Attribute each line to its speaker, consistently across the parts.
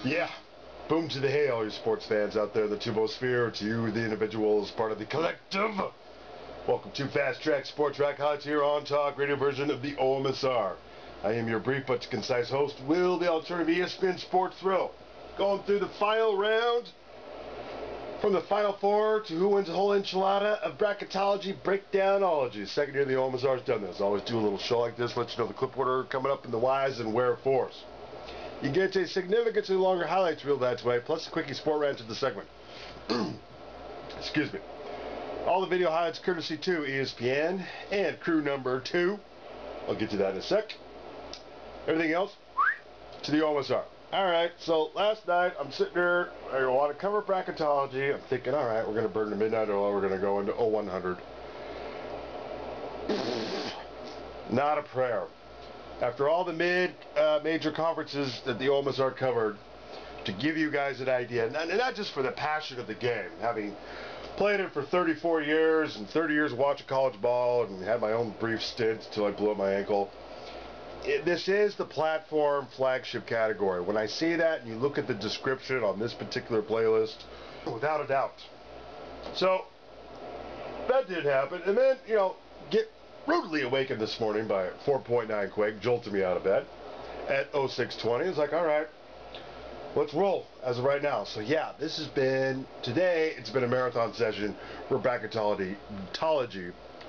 Speaker 1: Yeah. Boom to the hay, all you sports fans out there in the tubosphere, to you, the individuals, part of the collective. Welcome to Fast Track Sports Track Highlights here on Talk Radio version of the OMSR. I am your brief but concise host, Will, the alternative ESPN Sports Thrill. Going through the final round, from the Final Four to who wins the whole enchilada of Bracketology Breakdownology. Second year the OMSR has done this. I always do a little show like this, let you know the clip order coming up and the whys and wherefores. You get a significantly longer highlights reel that way, plus a quickie sport rant of the segment. Excuse me. All the video highlights courtesy to ESPN and crew number 2. I'll get to that in a sec. Everything else to the OMSR. Alright, so last night I'm sitting there, I want to cover bracketology. I'm thinking, alright, we're going to burn the midnight oil, we're going to go into 0100. Not a prayer. After all the major conferences that the OMSR covered, to give you guys an idea, not just for the passion of the game, having played it for 34 years and 30 years watching college ball and had my own brief stint until I blew up my ankle. This is the platform flagship category. When I see that and you look at the description on this particular playlist, without a doubt. So, that did happen. And then, get rudely awakened this morning by a 4.9 quake, jolted me out of bed at 0620. It's like, alright, let's roll as of right now. So yeah, this has been, today, it's been a marathon session for Bracketology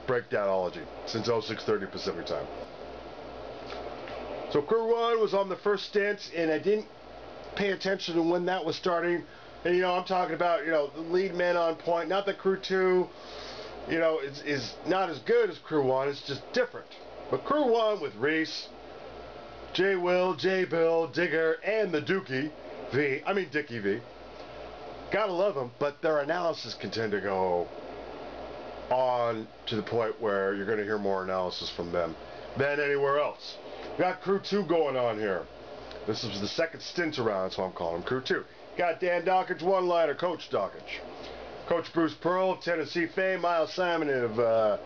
Speaker 1: Breakdownology since 0630 Pacific time. So Crew 1 was on the first stint, and I didn't pay attention to when that was starting. And I'm talking about, the lead man on point, not that Crew 2, is not as good as Crew 1, it's just different. But Crew 1 with Reese, J. Will, J. Bill, Digger, and the Dickie V. Gotta love them, but their analysis can tend to go on to the point where you're going to hear more analysis from them than anywhere else. Got Crew 2 going on here. This is the second stint around, that's why I'm calling him Crew 2. Got Dan Dockage, one-liner, Coach Dockage. Coach Bruce Pearl of Tennessee fame, Miles Simon of,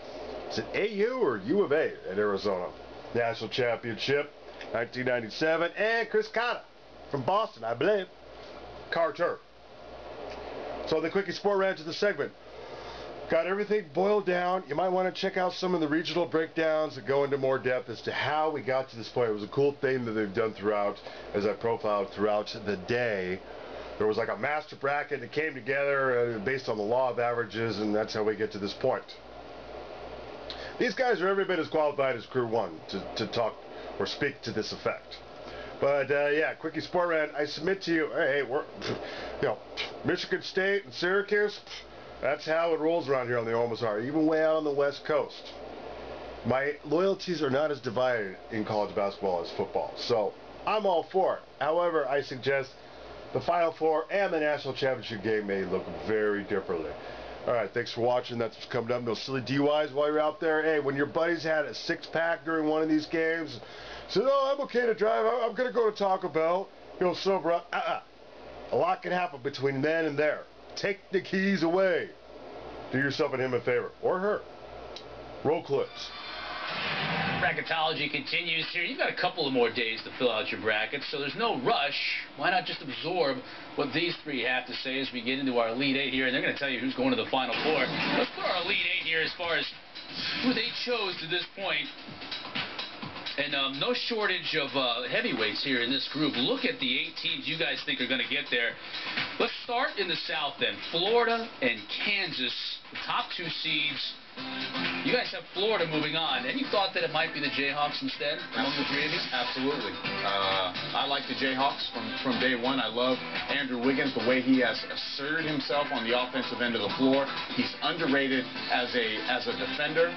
Speaker 1: is it AU or U of A at Arizona? National Championship, 1997. And Chris Cotta from Boston, I believe. Carter. So the quickie sport rant to the segment. Got everything boiled down. You might want to check out some of the regional breakdowns that go into more depth as to how we got to this point. It was a cool thing that they've done throughout, as I profiled throughout the day. There was like a master bracket that came together based on the law of averages, and that's how we get to this point. These guys are every bit as qualified as Crew 1 to talk or speak to this effect. But yeah, quickie sport rant. I submit to you, hey, we're, Michigan State and Syracuse. That's how it rolls around here on the OMSR, even way out on the West Coast. My loyalties are not as divided in college basketball as football, so I'm all for it. However, I suggest the Final Four and the National Championship game may look very differently. Alright, thanks for watching. That's what's coming up. No silly DUIs while you're out there. Hey, when your buddies had a six-pack during one of these games, said, oh, I'm okay to drive. I'm going to go to Taco Bell. Sober up. A lot can happen between then and there. Take the keys away. Do yourself and him a favor. Or her. Roll clips.
Speaker 2: Bracketology continues here. You've got a couple of more days to fill out your brackets, so there's no rush. Why not just absorb what these three have to say as we get into our Elite 8 here, and they're going to tell you who's going to the Final Four. Let's put our Elite 8 here as far as who they chose to this point. And no shortage of heavyweights here in this group. Look at the 8 teams you guys think are going to get there. Let's start in the South then. Florida and Kansas, the top 2 seeds. You guys have Florida moving on. Any thought that it might be the Jayhawks instead among the three of you?
Speaker 3: Absolutely. I like the Jayhawks from day one. I love Andrew Wiggins, the way he has asserted himself on the offensive end of the floor. He's underrated as a defender.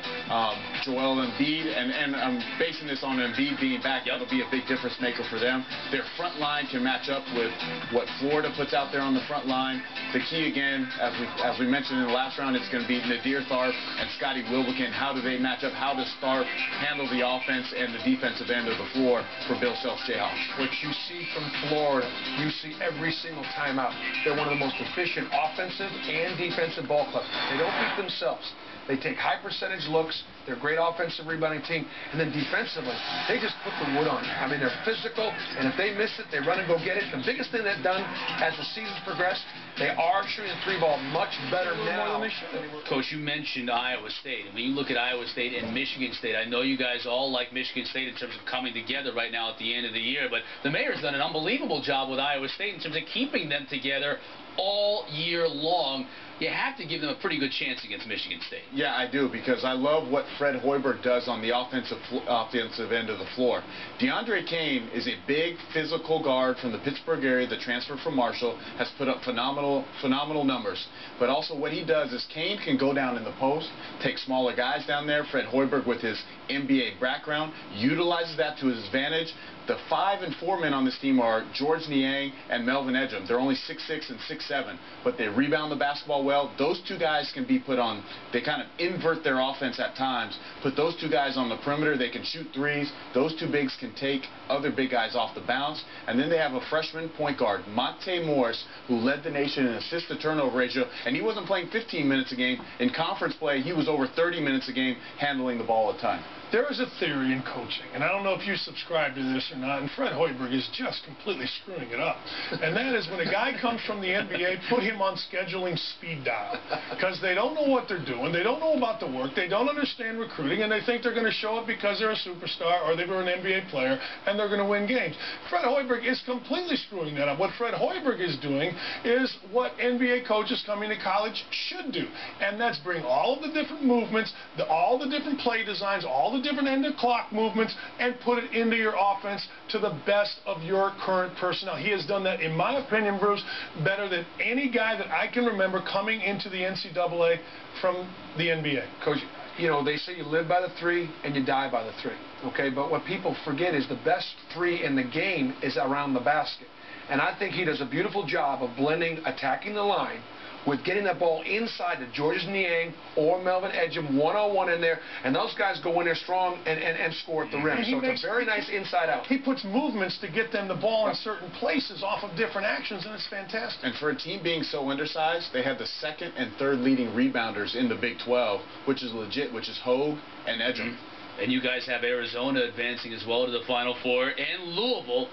Speaker 3: Joel Embiid, and I'm basing this on Embiid being back. That'll be a big difference maker for them. Their front line can match up with what Florida puts out there on the front line. The key again, as we mentioned in the last round, it's going to be Nadir Tharp and Scotty Wilbekin. How do they match up? How does Tharp handle the offense and the defensive end of the floor for Bill Self's Jayhawks?
Speaker 4: What you see from Florida, you see every single time out. They're one of the most efficient offensive and defensive ball clubs. They don't beat themselves. They take high percentage looks. They're a great offensive rebounding team. And then defensively, they just put the wood on you. I mean, they're physical, and if they miss it, they run and go get it. The biggest thing they've done as the season's progressed, they are shooting the three ball much better now than they were.
Speaker 2: Coach, you mentioned Iowa State. And when you look at Iowa State and Michigan State, I know you guys all like Michigan State in terms of coming together right now at the end of the year, but the mayor's done an unbelievable job with Iowa State in terms of keeping them together all year long. You have to give them a pretty good chance against Michigan State.
Speaker 3: Yeah, I do, because I love what Fred Hoiberg does on the offensive end of the floor. DeAndre Kane is a big physical guard from the Pittsburgh area that transferred from Marshall, has put up phenomenal numbers. But also what he does is Kane can go down in the post, take smaller guys down there. Fred Hoiberg, with his NBA background, utilizes that to his advantage. The 5 and 4 men on this team are George Niang and Melvin Edgem. They're only 6'6" and 6'7", but they rebound the basketball well. Those two guys can be put on, they kind of invert their offense at times. Put those two guys on the perimeter, they can shoot threes. Those two bigs can take other big guys off the bounce. And then they have a freshman point guard, Monte Morris, who led the nation in assist-to-turnover ratio, and he wasn't playing 15 minutes a game. In conference play, he was over 30 minutes a game handling the ball a ton.
Speaker 4: There is a theory in coaching, and I don't know if you subscribe to this or not, and Fred Hoiberg is just completely screwing it up. And that is, when a guy comes from the NBA, put him on scheduling speed dial, because they don't know what they're doing, they don't know about the work, they don't understand recruiting, and they think they're going to show up because they're a superstar or they were an NBA player and they're going to win games. Fred Hoiberg is completely screwing that up. What Fred Hoiberg is doing is what NBA coaches coming to college should do, and that's bring all of the different movements, all the different play designs, all the different end of clock movements, and put it into your offense to the best of your current personnel. He has done that, in my opinion, Bruce, better than any guy that I can remember coming into the NCAA from the NBA.
Speaker 5: Coach, you know, they say you live by the three and you die by the three, okay? But what people forget is the best three in the game is around the basket. And I think he does a beautiful job of blending attacking the line with getting that ball inside to George Niang or Melvin Edgem one-on-one in there, and those guys go in there strong and score at the rim. So it's a very nice inside out.
Speaker 4: He puts movements to get them the ball in certain places off of different actions, and it's fantastic.
Speaker 3: And for a team being so undersized, they have the second and third leading rebounders in the Big 12, which is legit, which is Hogue and Edgem.
Speaker 2: And you guys have Arizona advancing as well to the Final Four, and Louisville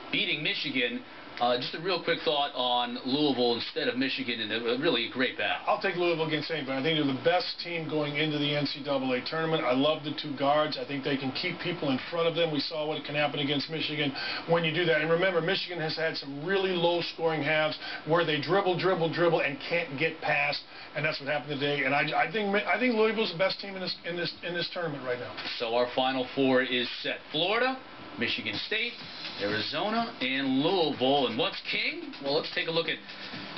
Speaker 2: beating Michigan. Just a real quick thought on Louisville instead of Michigan, and really a great battle.
Speaker 4: I'll take Louisville against anybody. I think they're the best team going into the NCAA tournament. I love the two guards. I think they can keep people in front of them. We saw what can happen against Michigan when you do that. And remember, Michigan has had some really low-scoring halves where they dribble, and can't get past, and that's what happened today. And I think Louisville's the best team in this tournament right now.
Speaker 2: So our Final Four is set: Florida, Michigan State, Arizona, and Louisville. And what's king? Well, let's take a look at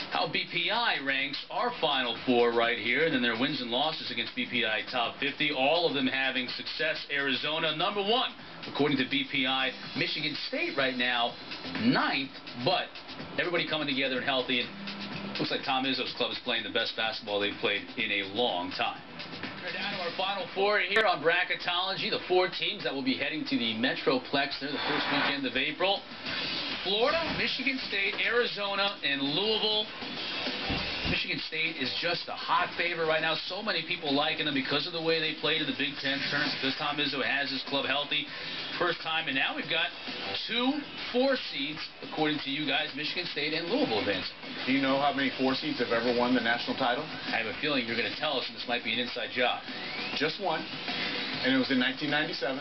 Speaker 2: how BPI ranks our Final Four right here, and then their wins and losses against BPI Top 50. All of them having success. Arizona, number 1, according to BPI. Michigan State right now, 9th, but everybody coming together and healthy. And looks like Tom Izzo's club is playing the best basketball they've played in a long time. We're down to our Final Four here on Bracketology. The 4 teams that will be heading to the Metroplex there the first weekend of April: Florida, Michigan State, Arizona, and Louisville. Michigan State is just a hot favorite right now. So many people liking them because of the way they played in the Big Ten tournament, because Tom Izzo has his club healthy. First time, and now we've got 2 4 seeds, according to you guys, Michigan State and Louisville advancing.
Speaker 3: Do you know how many 4 seeds have ever won the national title?
Speaker 2: I have a feeling you're going to tell us, and this might be an inside job.
Speaker 3: Just one, and it was in 1997.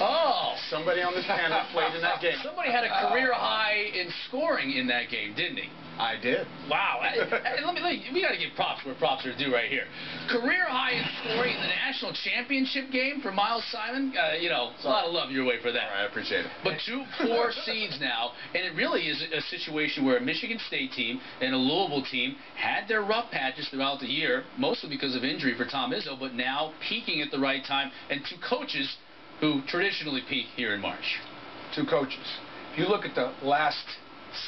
Speaker 2: Oh!
Speaker 3: Somebody on this panel played in that game.
Speaker 2: Somebody had a career high in scoring in that game, didn't he?
Speaker 3: I did.
Speaker 2: Wow. We got to give props where props are due right here. Career high in scoring in the national championship game for Miles Simon. You know, a lot of love your way for that.
Speaker 3: All right, I appreciate it.
Speaker 2: But 2 4 seeds now, and it really is a situation where a Michigan State team and a Louisville team had their rough patches throughout the year, mostly because of injury for Tom Izzo, but now peaking at the right time, and 2 coaches who traditionally peak here in March.
Speaker 5: 2 coaches. If you look at the last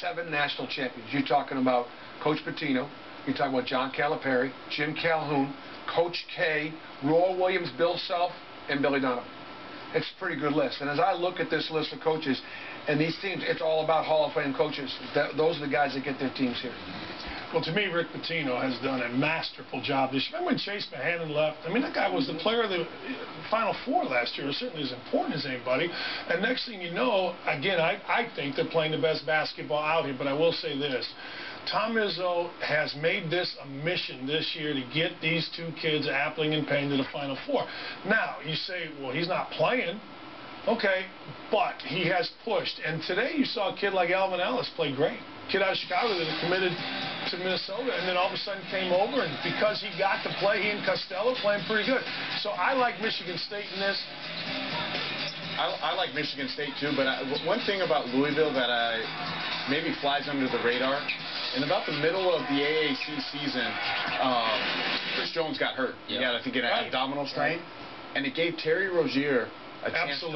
Speaker 5: 7 national champions, you're talking about Coach Pitino, you're talking about John Calipari, Jim Calhoun, Coach K, Roy Williams, Bill Self, and Billy Donovan. it's a pretty good list. And as I look at this list of coaches and these teams, it's all about Hall of Fame coaches. Those are the guys that get their teams here.
Speaker 4: Well, to me, Rick Pitino has done a masterful job this year. Remember when Chase Mahanon left? I mean, that guy was the player of the Final Four last year, certainly as important as anybody. And next thing you know, again, I think they're playing the best basketball out here, but I will say this. Tom Izzo has made this a mission this year to get these two kids, Appling and Payne, to the Final Four. Now, you say, well, he's not playing. Okay, but he has pushed. And today you saw a kid like Alvin Ellis play great. Kid out of Chicago that had committed to Minnesota and then all of a sudden came over, and because he got to play, he and Costello playing pretty good. So I like Michigan State in this.
Speaker 3: I like Michigan State too, but one thing about Louisville that maybe flies under the radar, in about the middle of the AAC season, Chris Jones got hurt. He got, I think, an abdominal strain, and it gave Terry Rozier a chance to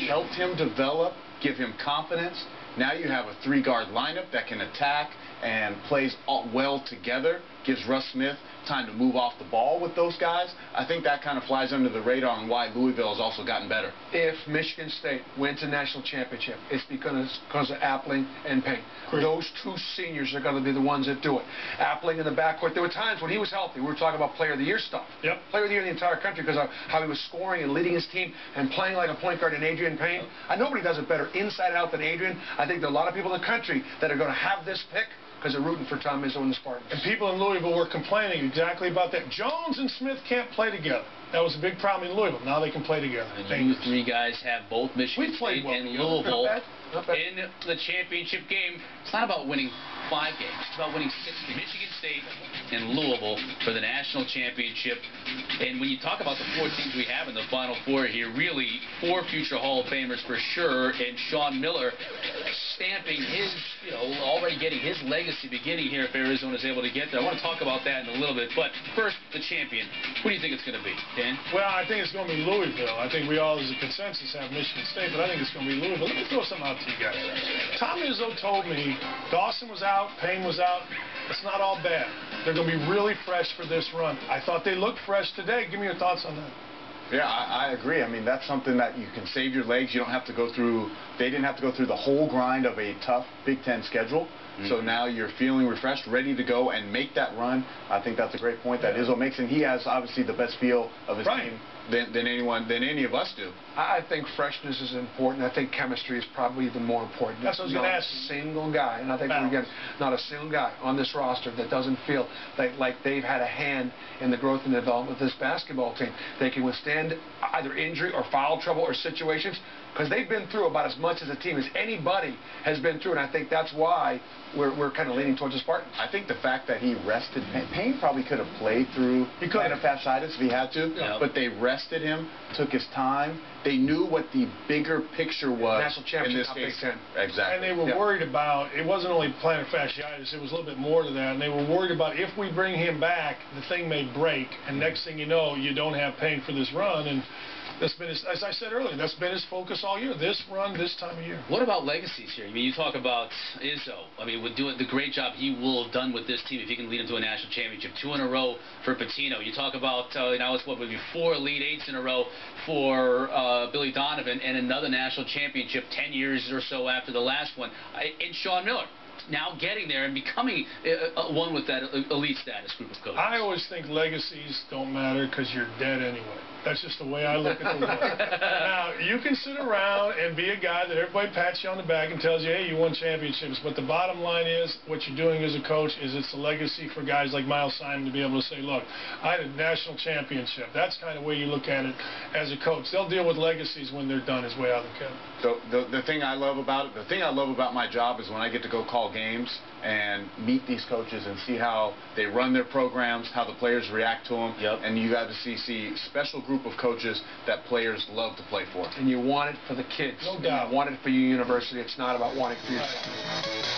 Speaker 3: help him develop, give him confidence. Now you have a three-guard lineup that can attack and plays well together, gives Russ Smith time to move off the ball with those guys. I think that kind of flies under the radar on why Louisville has also gotten better.
Speaker 5: If Michigan State wins a national championship, it's because of Appling and Payne. Those two seniors are going to be the ones that do it. Appling in the backcourt, there were times when he was healthy. We were talking about player of the year stuff.
Speaker 4: Yep.
Speaker 5: Player of the year in the entire country because of how he was scoring and leading his team and playing like a point guard in Adrian Payne. Nobody does it better inside and out than Adrian. I think there are a lot of people in the country that are going to have this pick because they're rooting for Tom Izzo and the Spartans.
Speaker 4: And people in Louisville were complaining exactly about that. Jones and Smith can't play together. That was a big problem in Louisville. Now they can play together.
Speaker 2: And you three guys have both Michigan State and Louisville in the championship game. It's not about winning 5 games. It's about winning 6 games. Michigan State and Louisville for the national championship. And when you talk about the 4 teams we have in the Final Four here, really 4 future Hall of Famers for sure, and Sean Miller stamping his, already getting his legacy beginning here if Arizona is able to get there. I want to talk about that in a little bit. But first, the champion. Who do you think it's going to be, Dan?
Speaker 4: Well, I think it's going to be Louisville. I think we all, as a consensus, have Michigan State, but I think it's going to be Louisville. Let me throw something out to you guys. Tom Izzo told me Dawson was out, Payne was out. It's not all bad. They're going to be really fresh for this run. I thought they looked fresh today. Give me your thoughts on that.
Speaker 3: Yeah, I agree. I mean, that's something that you can save your legs. You don't have to go through, they didn't have to go through the whole grind of a tough Big Ten schedule. So now you're feeling refreshed, ready to go and make that run. I think that's a great point that Izzo makes, and he has obviously the best feel of his team than any of us do.
Speaker 5: I think freshness is important. I think chemistry is probably even more important.
Speaker 4: That's what I was going to ask.
Speaker 5: Not a single guy, and I think we're getting not a single guy on this roster that doesn't feel like they've had a hand in the growth and development of this basketball team. They can withstand either injury or foul trouble or situations because they've been through about as much as a team as anybody has been through, and I think that's why we're kind of leaning towards the Spartans.
Speaker 3: I think the fact that he rested Payne probably could have played through plantar fasciitis if he had to, but they rested him, took his time. They knew what the bigger picture was
Speaker 5: National championship,
Speaker 3: in this case.
Speaker 5: Big Ten.
Speaker 3: Exactly.
Speaker 4: And they were worried about, it wasn't only plantar fasciitis, it was a little bit more to that, and they were worried about if we bring him back, the thing may break, and next thing you know, you don't have Payne for this run, and that's been his, as I said earlier, that's been his focus all year, this run, this time of year.
Speaker 2: What about legacies here? I mean, you talk about Izzo. I mean, with doing the great job he will have done with this team if he can lead them to a national championship. 2 in a row for Pitino. You talk about, now it's what would be 4 Elite Eights in a row for Billy Donovan and another national championship 10 years or so after the last one. And Sean Miller. Now getting there and becoming one with that elite status group of coaches.
Speaker 4: I always think legacies don't matter because you're dead anyway. That's just the way I look at the world. Now, you can sit around and be a guy that everybody pats you on the back and tells you, hey, you won championships. But the bottom line is, what you're doing as a coach is it's a legacy for guys like Miles Simon to be able to say, look, I had a national championship. That's kind of the way you look at it as a coach. They'll deal with legacies when they're done is the way I look at it.
Speaker 3: So the thing I love about it, the thing I love about my job is when I get to go call games and meet these coaches and see how they run their programs, how the players react to them, and you got to see special group of coaches that players love to play for.
Speaker 5: And you want it for the kids.
Speaker 4: No doubt.
Speaker 5: You want it for your university. It's not about wanting it for yourself.